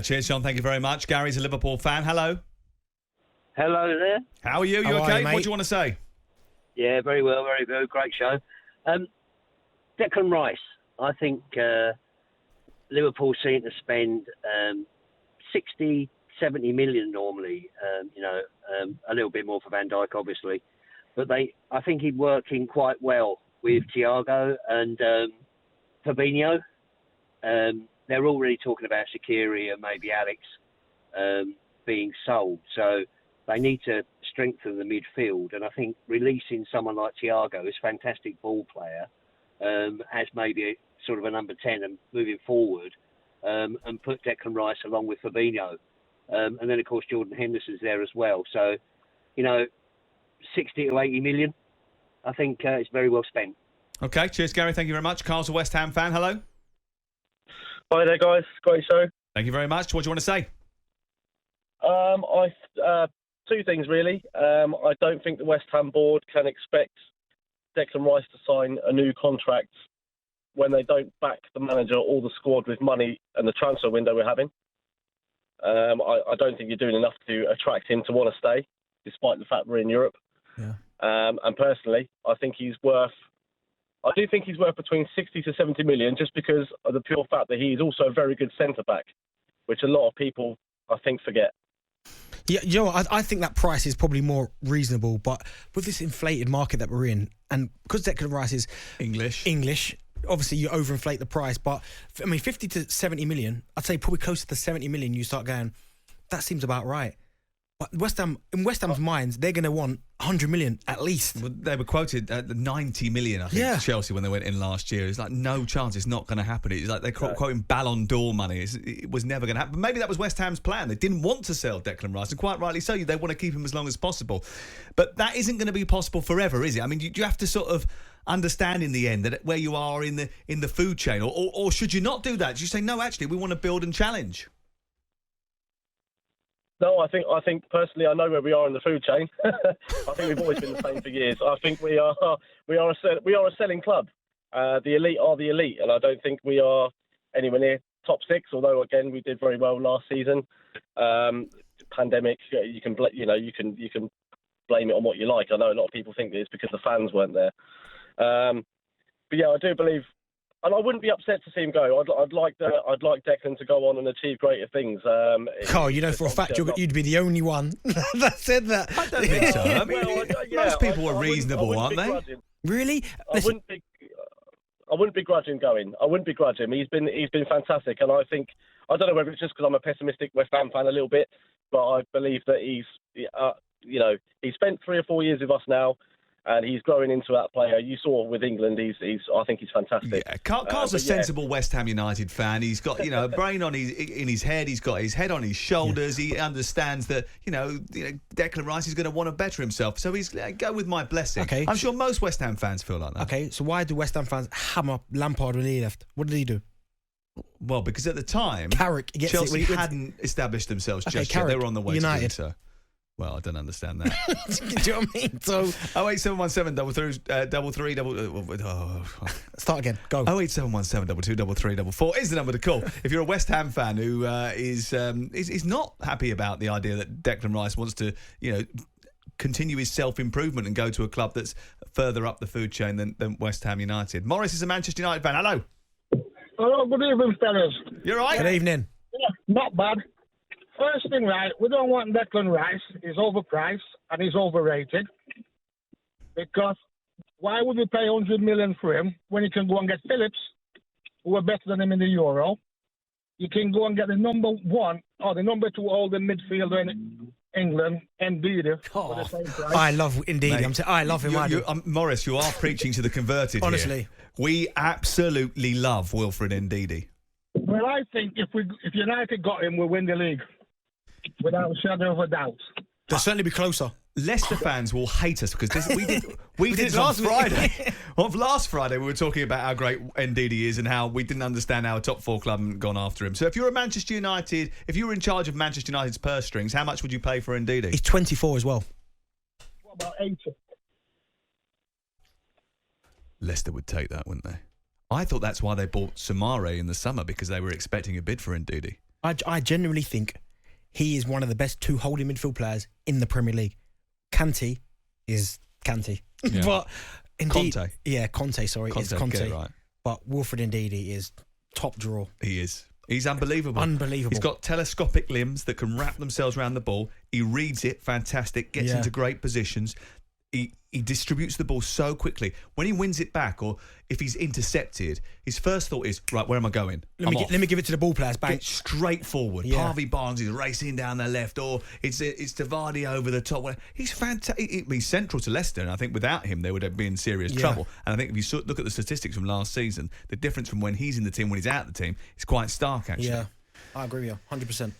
Cheers, John. Thank you very much. Gary's a Liverpool fan. Hello. Hello there. How are you? You How are okay? you, mate? What do you want to say? Yeah, very well, very good. Great show. Declan Rice. I think Liverpool seem to spend 60, 70 million normally. A little bit more for Van Dijk, obviously. But I think he'd work in quite well with Thiago and Fabinho. They're already talking about Shaqiri and maybe Alex being sold. So they need to strengthen the midfield. And I think releasing someone like Thiago, who's a fantastic ball player, as maybe sort of a number 10 and moving forward, and put Declan Rice along with Fabinho. And then, of course, Jordan Henderson's there as well. So, 60 to 80 million, I think it's very well spent. Okay, cheers, Gary. Thank you very much. Carl's a West Ham fan. Hello. Hi there, guys. Great show. Thank you very much. What do you want to say? Two things, really. I don't think the West Ham board can expect Declan Rice to sign a new contract when they don't back the manager or the squad with money and the transfer window we're having. I don't think you're doing enough to attract him to want to stay, despite the fact we're in Europe. Yeah. And personally, I do think he's worth between 60 to 70 million, just because of the pure fact that he is also a very good centre-back, which a lot of people, I think, forget. Yeah, you know what? I think that price is probably more reasonable, but with this inflated market that we're in, and because Declan Rice is English, obviously you overinflate the price, but 50 to 70 million, I'd say probably closer to 70 million, you start going, that seems about right. But in West Ham's minds, they're going to want 100 million at least. Well, they were quoted at 90 million, I think, Chelsea, when they went in last year. It's like, no chance, it's not going to happen. It's like they're quoting Ballon d'Or money. It was never going to happen. But maybe that was West Ham's plan. They didn't want to sell Declan Rice, and quite rightly so. They want to keep him as long as possible. But that isn't going to be possible forever, is it? I mean, you have to sort of understand in the end that where you are in the food chain, or should you not do that? Do you say, no, actually, we want to build and challenge? No, I think personally, I know where we are in the food chain. I think we've always been the same for years. I think we are a selling club. The elite are the elite, and I don't think we are anywhere near top six. Although again, we did very well last season. Pandemic, you can blame it on what you like. I know a lot of people think it's because the fans weren't there. But yeah, I do believe. And I wouldn't be upset to see him go. I'd like Declan to go on and achieve greater things. For a fact you'd be the only one that said that. I don't think so. I mean, most people are reasonable, aren't they? Really? I wouldn't begrudge him going. I wouldn't begrudge him. He's been fantastic, and I don't know whether it's just because I'm a pessimistic West Ham fan a little bit, but I believe that he's spent 3 or 4 years with us now. And he's growing into that player. You saw with England, I think he's fantastic. Yeah, Carl's a sensible West Ham United fan. He's got, a brain in his head. He's got his head on his shoulders. Yeah. He understands that, Declan Rice is going to want to better himself. So he's go with my blessing. Okay. I'm sure most West Ham fans feel like that. Okay, so why do West Ham fans hammer Lampard when he left? What did he do? Well, because at the time, Chelsea hadn't established themselves just yet. They were on the way to doing so. Well, I don't understand that. Do you know what I mean? So 08717 Start again. Go. 08717 223344 is the number to call if you're a West Ham fan who is not happy about the idea that Declan Rice wants to, continue his self-improvement and go to a club that's further up the food chain than West Ham United. Morris is a Manchester United fan. Hello. Hello, good evening, fellas. You're right. Good evening. Yeah, not bad. First thing, right, we don't want Declan Rice. He's overpriced and he's overrated. Because why would we pay 100 million for him when you can go and get Phillips, who are better than him in the Euro? You can go and get the number 1 or the number 2 holding midfielder in England, Ndidi. I love Ndidi. I love him. Morris, you are preaching to the converted. Honestly, here. We absolutely love Wilfred Ndidi. Well, I think if United got him, we'll win the league. Without a shadow of a doubt. They'll certainly be closer. Leicester fans will hate us because we did last Friday. Last Friday we were talking about how great Ndidi is and how we didn't understand how a top 4 club hadn't gone after him. So if you're a Manchester United, if you were in charge of Manchester United's purse strings, how much would you pay for Ndidi? He's 24 as well. What about 80? Leicester would take that, wouldn't they? I thought that's why they bought Samare in the summer, because they were expecting a bid for Ndidi. I genuinely think he is one of the best two holding midfield players in the Premier League. Kanté is Kanté. Yeah. But indeed, Conte. Yeah, Conte, sorry. It's Conte, Conte. get it right. But Wilfred Ndidi is top draw. He is. He's unbelievable. Unbelievable. He's got telescopic limbs that can wrap themselves around the ball. He reads it, fantastic, gets into great positions. He distributes the ball so quickly. When he wins it back, or if he's intercepted, his first thought is, right, where am I going? Let me give it to the ball players. Bang. Get straight forward. Yeah. Harvey Barnes is racing down the left, or it's Tavadi over the top. He's fantastic. He's central to Leicester, and I think without him, they would have been in serious trouble. And I think if you look at the statistics from last season, the difference from when he's in the team, when he's out of the team, is quite stark, actually. Yeah, I agree with you, 100%.